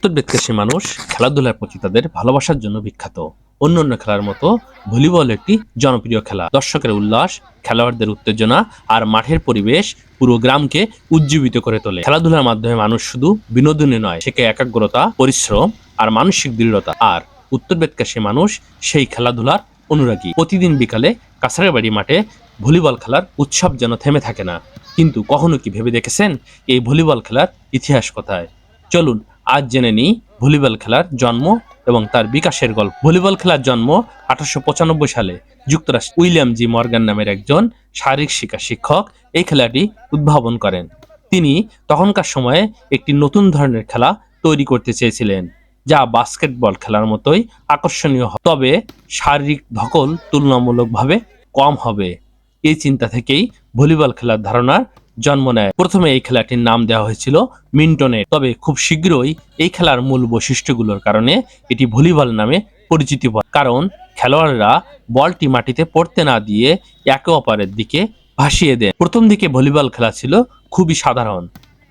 উত্তর বেদকাশী মানুষ খেলাধুলার প্রতি তাদের ভালোবাসার জন্য বিখ্যাত। অন্যান্য খেলার মতো ভলিবল একটি জনপ্রিয় খেলা। দর্শকের উল্লাস, খেলোয়াড়দের উত্তেজনা আর মাঠের পরিবেশ পুরো গ্রামকে উজ্জীবিত করে তোলে। খেলাধুলার মাধ্যমে মানুষ শুধু বিনোদনে নয়, শেখে একাগ্রতা, পরিশ্রম আর মানসিক দৃঢ়তা। আর উত্তর বেদকাশী মানুষ সেই খেলাধুলার অনুরাগী। প্রতিদিন বিকালে কাছাড়ের বাড়ি মাঠে ভলিবল খেলার উৎসব যেন থেমে থাকে না। কিন্তু কখনো কি ভেবে দেখেছেন এই ভলিবল খেলার ইতিহাস কোথায়? চলুন আজ জেনে নিই ভলিবল খেলার জন্ম এবং তার বিকাশের গল্প। ভলিবল খেলার জন্ম 1895 সালে যুক্তরাষ্ট্র উইলিয়াম জি মর্গান নামের একজন শারীরিক শিক্ষা শিক্ষক এই খেলাটি উদ্ভাবন করেন। তিনি তখনকার সময়ে একটি নতুন ধরনের খেলা তৈরি করতে চেয়েছিলেন, যা বাস্কেটবল খেলার মতোই আকর্ষণীয় হবে, তবে শারীরিক ধকল তুলনামূলকভাবে কম হবে। এই চিন্তা থেকেই ভলিবল খেলার ধারণার জন্ম নেয়। প্রথমে এই খেলাটির নাম দেওয়া হয়েছিল মিন্টনের, তবে খুব শীঘ্রই এই খেলার মূল বৈশিষ্ট্যগুলোর কারণে এটি ভলিবল নামে পরিচিতি পায়। কারণ খেলোয়াড়রা বলটি মাটিতে পড়তে না দিয়ে একে অপরের দিকে ভাসিয়ে দেন। প্রথম দিকে ভলিবল খেলা ছিল খুবই সাধারণ।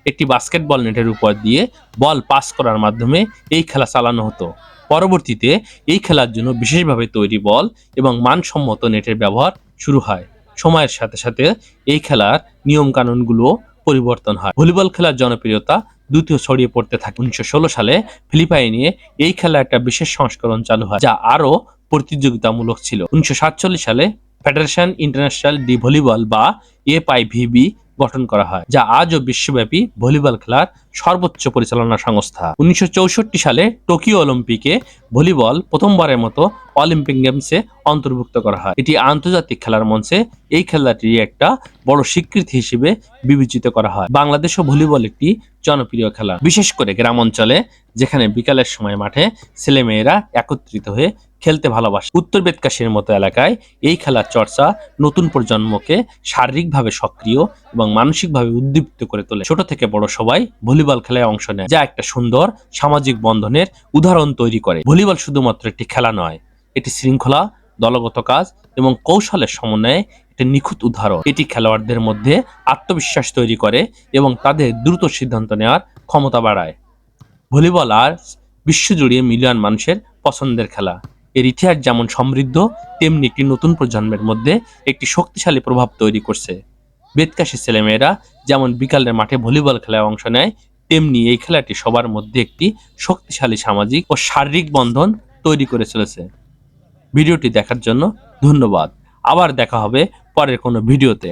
একটি বাস্কেটবল নেটের উপর দিয়ে বল পাস করার মাধ্যমে এই খেলা চালানো হতো। পরবর্তীতে এই খেলার জন্য বিশেষভাবে তৈরি বল এবং মানসম্মত নেটের ব্যবহার শুরু হয়। সময়ের সাথে সাথে এই খেলার নিয়ম কানুনগুলো পরিবর্তন হয়। ভলিবল খেলার জনপ্রিয়তা দ্রুত ছড়িয়ে পড়তে থাকে। 1916 সালে ফিলিপাইনে এই খেলার একটা বিশেষ সংস্করণ চালু হয়, যা আরো প্রতিযোগিতামূলক ছিল। 1947 সালে ফেডারেশন ইন্টারন্যাশনাল ডি ভলিবল বা এফআইভিবি গঠন করা হয়, যা আজও বিশ্বব্যাপী ভলিবল খেলার সর্বোচ্চ পরিচালনা সংস্থা। 1964 সালে টোকিও অলিম্পিকে ভলিবল প্রথমবারের মতো অলিম্পিক গেমসে অন্তর্ভুক্ত করা হয়। এটি আন্তর্জাতিক খেলার মঞ্চে এই খেলাটি একটা বড় স্বীকৃতি হিসেবে বিবেচিত করা হয়। বাংলাদেশও ভলিবল একটি জনপ্রিয় খেলা, বিশেষ করে গ্রাম অঞ্চলে, যেখানে বিকালের সময় মাঠে ছেলেমেয়েরা একত্রিত হয়ে খেলতে ভালোবাসে। উত্তর বেদকাশীর মতো এলাকায় এই খেলার চর্চা নতুন প্রজন্মকে শারীরিকভাবে সক্রিয় এবং মানসিকভাবে উদ্দীপ্ত করে তোলে। ছোট থেকে বড় সবাই ভলিবল খেলায় অংশ নেয়, যা একটা সুন্দর সামাজিক বন্ধনের উদাহরণ তৈরি করে। ভলিবল শুধুমাত্র একটি খেলা নয়, এটি শৃঙ্খলা, দলগত কাজ এবং কৌশলের সমন্বয়ে একটি নিখুঁত উদাহরণ। এটি খেলোয়াড়দের মধ্যে আত্মবিশ্বাস তৈরি করে এবং তাদের দ্রুত সিদ্ধান্ত নেওয়ার ক্ষমতা বাড়ায়। ভলিবল আর বিশ্বজুড়ে মিলিয়ন মানুষের পছন্দের খেলা। এর ইতিহাস যেমন সমৃদ্ধ, তেমনি একটি নতুন প্রজন্মের মধ্যে একটি শক্তিশালী প্রভাব তৈরি করছে। বেদকাশী ছেলেমেয়েরা যেমন বিকালের মাঠে ভলিবল খেলায় অংশ নেয়, তেমনি এই খেলাটি সবার মধ্যে একটি শক্তিশালী সামাজিক ও শারীরিক বন্ধন তৈরি করে চলেছে। ভিডিওটি দেখার জন্য ধন্যবাদ। আবার দেখা হবে পরের কোনো ভিডিওতে।